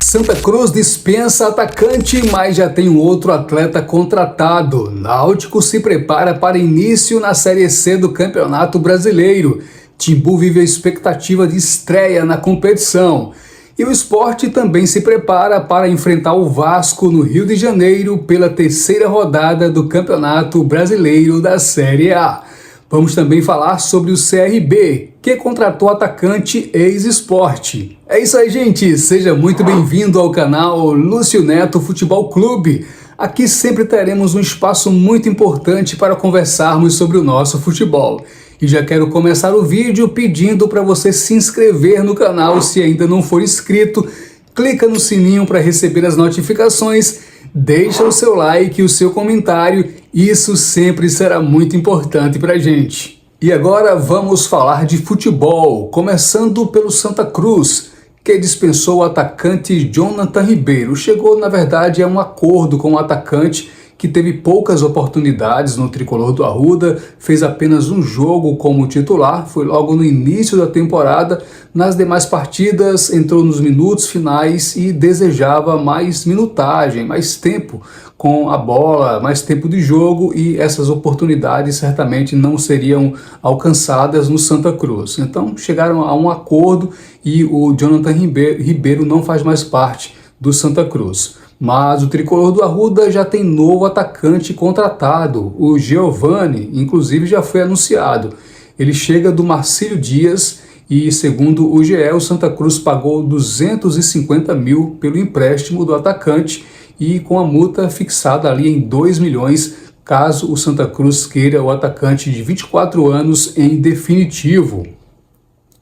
Santa Cruz dispensa atacante, mas já tem um outro atleta contratado. Náutico se prepara para início na Série C do Campeonato Brasileiro. Timbu vive a expectativa de estreia na competição. E o Sport também se prepara para enfrentar o Vasco no Rio de Janeiro pela terceira rodada do Campeonato Brasileiro da Série A. Vamos também falar sobre o CRB, que contratou atacante ex-Sport. É isso aí, gente. Seja muito bem-vindo ao canal Lúcio Neto Futebol Clube. Aqui sempre teremos um espaço muito importante para conversarmos sobre o nosso futebol. E já quero começar o vídeo pedindo para você se inscrever no canal se ainda não for inscrito. Clica no sininho para receber as notificações, deixa o seu like e o seu comentário, isso sempre será muito importante para a gente. E agora vamos falar de futebol, começando pelo Santa Cruz, que dispensou o atacante Jonathan Ribeiro. Chegou, na verdade, a um acordo com o atacante, que teve poucas oportunidades no tricolor do Arruda, fez apenas um jogo como titular, foi logo no início da temporada. Nas demais partidas entrou nos minutos finais e desejava mais minutagem, mais tempo com a bola, mais tempo de jogo, e essas oportunidades certamente não seriam alcançadas no Santa Cruz. Então chegaram a um acordo e o Jonathan Ribeiro não faz mais parte do Santa Cruz. Mas o tricolor do Arruda já tem novo atacante contratado, o Giovani, inclusive já foi anunciado. Ele chega do Marcílio Dias e, segundo o GE, o Santa Cruz pagou 250 mil pelo empréstimo do atacante e com a multa fixada ali em 2 milhões, caso o Santa Cruz queira o atacante de 24 anos em definitivo.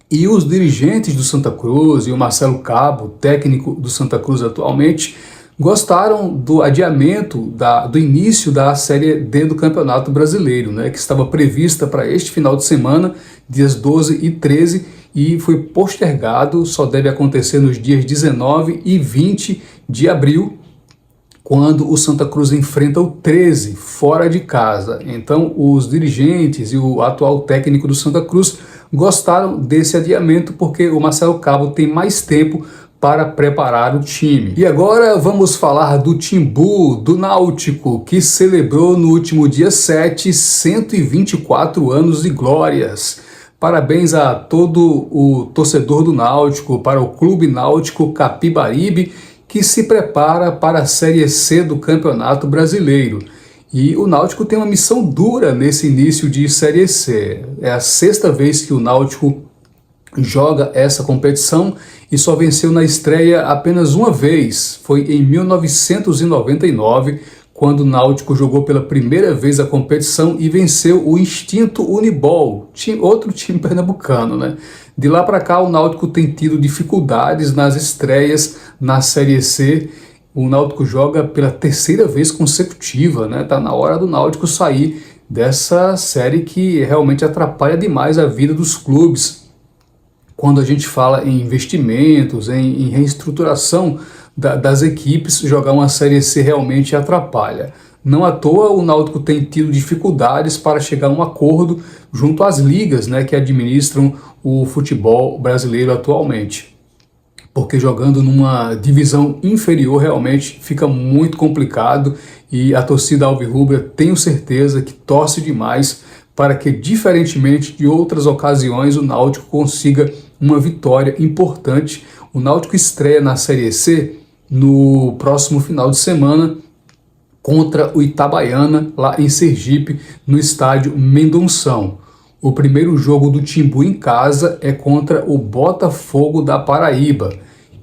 E os dirigentes do Santa Cruz e o Marcelo Cabo, técnico do Santa Cruz atualmente, gostaram do adiamento do início da Série D do Campeonato Brasileiro, né, que estava prevista para este final de semana, dias 12 e 13, e foi postergado, só deve acontecer nos dias 19 e 20 de abril, quando o Santa Cruz enfrenta o 13, fora de casa. Então, os dirigentes e o atual técnico do Santa Cruz gostaram desse adiamento, porque o Marcelo Cabo tem mais tempo para preparar o time. E agora vamos falar do Timbu, do Náutico, que celebrou no último dia 7 124 anos de glórias. Parabéns a todo o torcedor do Náutico, para o Clube Náutico Capibaribe, que se prepara para a Série C do Campeonato Brasileiro. E o Náutico tem uma missão dura nesse início de Série C. É a sexta vez que o Náutico joga essa competição e só venceu na estreia apenas uma vez. Foi em 1999, quando o Náutico jogou pela primeira vez a competição e venceu o Instinto Unibol, outro time pernambucano, né? De lá para cá o Náutico tem tido dificuldades nas estreias na Série C. O Náutico joga pela terceira vez consecutiva, né? Tá na hora do Náutico sair dessa série que realmente atrapalha demais a vida dos clubes. Quando a gente fala em investimentos, em reestruturação das equipes, jogar uma Série C realmente atrapalha. Não à toa o Náutico tem tido dificuldades para chegar a um acordo junto às ligas, né, que administram o futebol brasileiro atualmente. Porque jogando numa divisão inferior realmente fica muito complicado, e a torcida alvirrubra tenho certeza que torce demais para que, diferentemente de outras ocasiões, o Náutico consiga uma vitória importante. O Náutico estreia na Série C no próximo final de semana contra o Itabaiana, lá em Sergipe, no estádio Mendonção. O primeiro jogo do Timbu em casa é contra o Botafogo da Paraíba.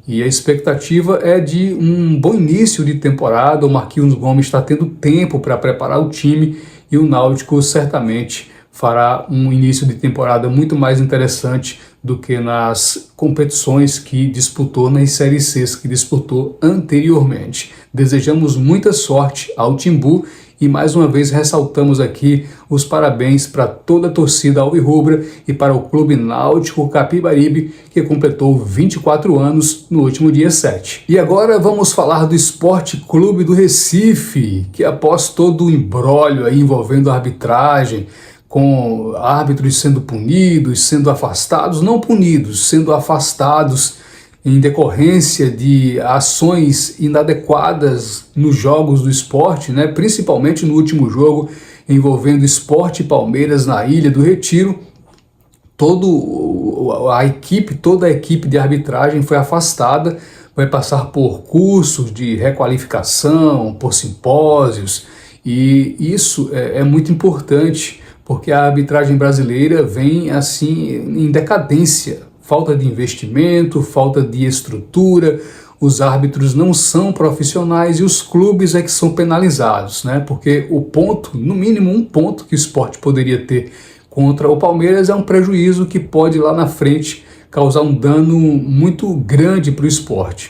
E a expectativa é de um bom início de temporada. O Marquinhos Gomes está tendo tempo para preparar o time e o Náutico certamente fará um início de temporada muito mais interessante do que nas competições que disputou, nas séries C que disputou anteriormente. Desejamos muita sorte ao Timbu e mais uma vez ressaltamos aqui os parabéns para toda a torcida alvirrubra e para o Clube Náutico Capibaribe, que completou 24 anos no último dia 7. E agora vamos falar do Sport Clube do Recife, que após todo o imbróglio aí envolvendo a arbitragem, com árbitros sendo punidos, sendo afastados, não punidos, sendo afastados em decorrência de ações inadequadas nos jogos do Sport, né? Principalmente no último jogo envolvendo Sport e Palmeiras na Ilha do Retiro. Toda a equipe de arbitragem foi afastada, vai passar por cursos de requalificação, por simpósios, e isso é muito importante, porque a arbitragem brasileira vem assim em decadência, falta de investimento, falta de estrutura, os árbitros não são profissionais e os clubes é que são penalizados, né? Porque o ponto, no mínimo um ponto que o Sport poderia ter contra o Palmeiras é um prejuízo que pode lá na frente causar um dano muito grande para o Sport.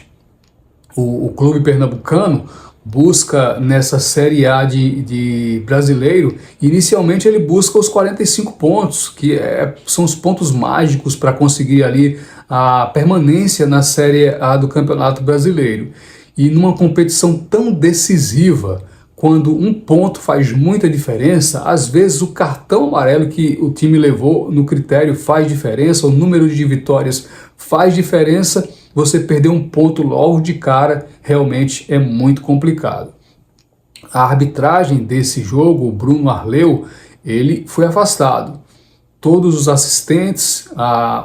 O clube pernambucano busca nessa Série A de brasileiro, inicialmente ele busca os 45 pontos, que são os pontos mágicos para conseguir ali a permanência na Série A do Campeonato Brasileiro. E numa competição tão decisiva, quando um ponto faz muita diferença, às vezes o cartão amarelo que o time levou no critério faz diferença, o número de vitórias faz diferença, você perder um ponto logo de cara realmente é muito complicado. A arbitragem desse jogo, o Bruno Arleu, ele foi afastado. Todos os assistentes,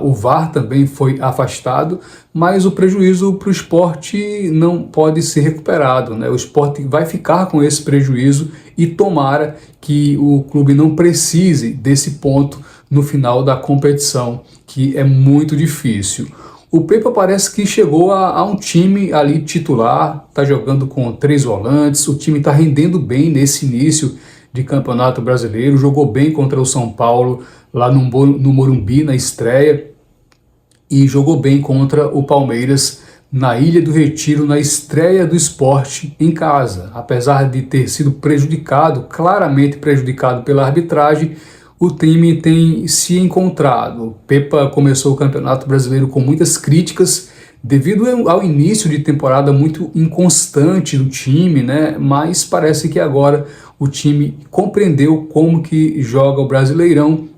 o VAR também foi afastado, mas o prejuízo para o Sport não pode ser recuperado, né? O Sport vai ficar com esse prejuízo e tomara que o clube não precise desse ponto no final da competição, que é muito difícil. O Pepa parece que chegou a um time ali titular, está jogando com 3 volantes, o time está rendendo bem nesse início de Campeonato Brasileiro, jogou bem contra o São Paulo lá no Morumbi na estreia e jogou bem contra o Palmeiras na Ilha do Retiro na estreia do Sport em casa. Apesar de ter sido prejudicado, claramente prejudicado pela arbitragem, o time tem se encontrado. O Pepa começou o Campeonato Brasileiro com muitas críticas devido ao início de temporada muito inconstante do time, né? Mas parece que agora o time compreendeu como que joga o Brasileirão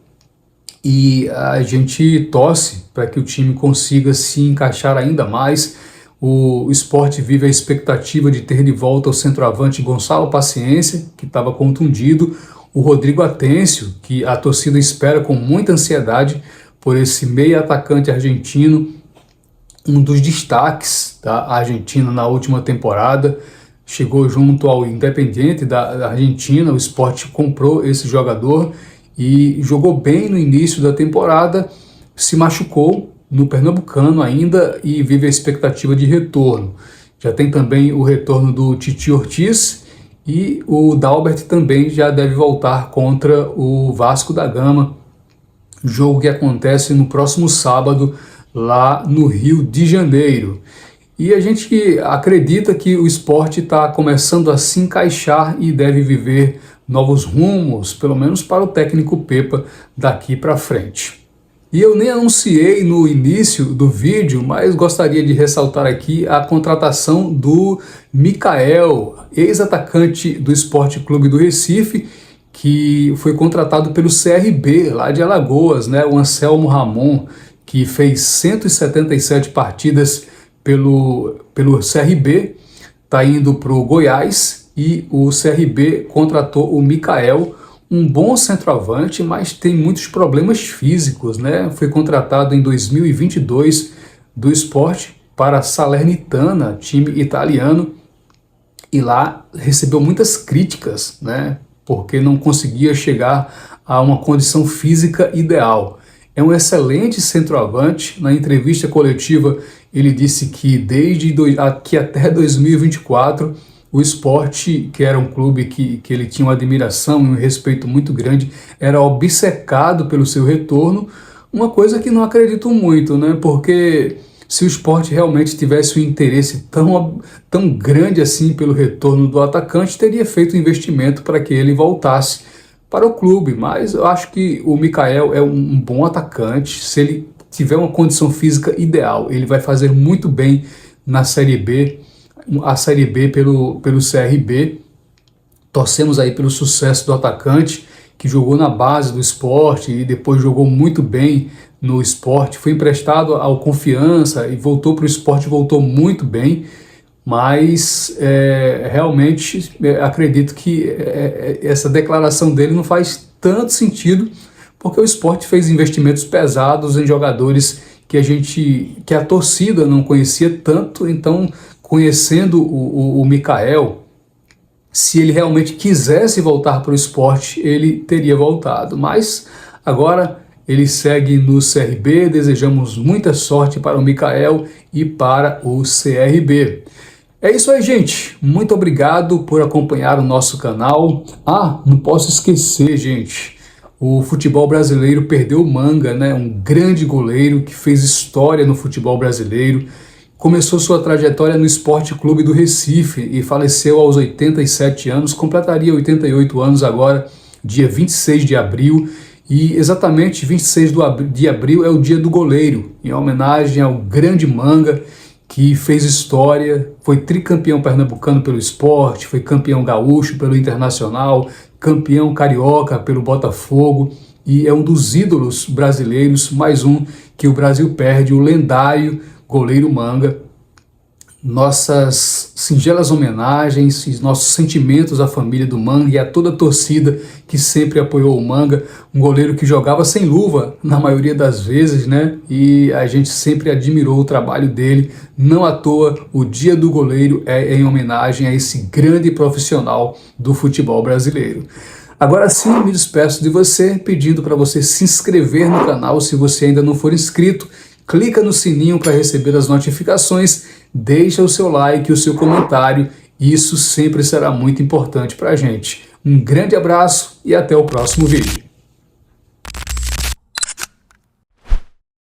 e a gente torce para que o time consiga se encaixar ainda mais. O Sport vive a expectativa de ter de volta o centroavante Gonçalo Paciência, que estava contundido, o Rodrigo Atencio, que a torcida espera com muita ansiedade por esse meia atacante argentino, um dos destaques da Argentina na última temporada, chegou junto ao Independiente da Argentina, o Sport comprou esse jogador e jogou bem no início da temporada, se machucou no Pernambucano ainda e vive a expectativa de retorno. Já tem também o retorno do Titi Ortiz e o Dalbert também já deve voltar contra o Vasco da Gama, jogo que acontece no próximo sábado lá no Rio de Janeiro. E a gente acredita que o Sport está começando a se encaixar e deve viver novos rumos, pelo menos para o técnico Pepa daqui para frente. E eu nem anunciei no início do vídeo, mas gostaria de ressaltar aqui a contratação do Mikael, ex-atacante do Sport Clube do Recife, que foi contratado pelo CRB, lá de Alagoas, né? O Anselmo Ramon, que fez 177 partidas pelo CRB, está indo para o Goiás e o CRB contratou o Mikael, um bom centroavante, mas tem muitos problemas físicos, né? Foi contratado em 2022 do Sport para a Salernitana, time italiano, e lá recebeu muitas críticas, né? Porque não conseguia chegar a uma condição física ideal. É um excelente centroavante. Na entrevista coletiva ele disse que que até 2024 o Sport, que era um clube que ele tinha uma admiração e um respeito muito grande, era obcecado pelo seu retorno, uma coisa que não acredito muito, né? Porque se o Sport realmente tivesse um interesse tão grande assim pelo retorno do atacante, teria feito um investimento para que ele voltasse para o clube. Mas eu acho que o Mikael é um bom atacante. Se ele tiver uma condição física ideal, ele vai fazer muito bem na Série B, a Série B pelo CRB. Torcemos aí pelo sucesso do atacante, que jogou na base do Sport e depois jogou muito bem no Sport, foi emprestado ao Confiança e voltou para o Sport, voltou muito bem, mas realmente acredito que essa declaração dele não faz tanto sentido, porque o Sport fez investimentos pesados em jogadores que a torcida não conhecia tanto. Então, conhecendo o Mikael, se ele realmente quisesse voltar para o Sport, ele teria voltado, mas agora ele segue no CRB. Desejamos muita sorte para o Mikael e para o CRB. É isso aí, gente. Muito obrigado por acompanhar o nosso canal. Não posso esquecer, gente. O futebol brasileiro perdeu o Manga, né? Um grande goleiro que fez história no futebol brasileiro. Começou sua trajetória no Sport Clube do Recife e faleceu aos 87 anos. Completaria 88 anos agora, dia 26 de abril. E exatamente 26 de abril é o dia do goleiro, em homenagem ao grande Manga, que fez história, foi tricampeão pernambucano pelo Sport, foi campeão gaúcho pelo Internacional, campeão carioca pelo Botafogo, e é um dos ídolos brasileiros, mais um que o Brasil perde, o lendário goleiro Manga. Nossas singelas homenagens e nossos sentimentos à família do Manga e a toda a torcida que sempre apoiou o Manga, um goleiro que jogava sem luva na maioria das vezes, né? E a gente sempre admirou o trabalho dele. Não à toa, o Dia do Goleiro é em homenagem a esse grande profissional do futebol brasileiro. Agora sim, me despeço de você, pedindo para você se inscrever no canal se você ainda não for inscrito. Clica no sininho para receber as notificações, deixa o seu like e o seu comentário, isso sempre será muito importante para a gente. Um grande abraço e até o próximo vídeo.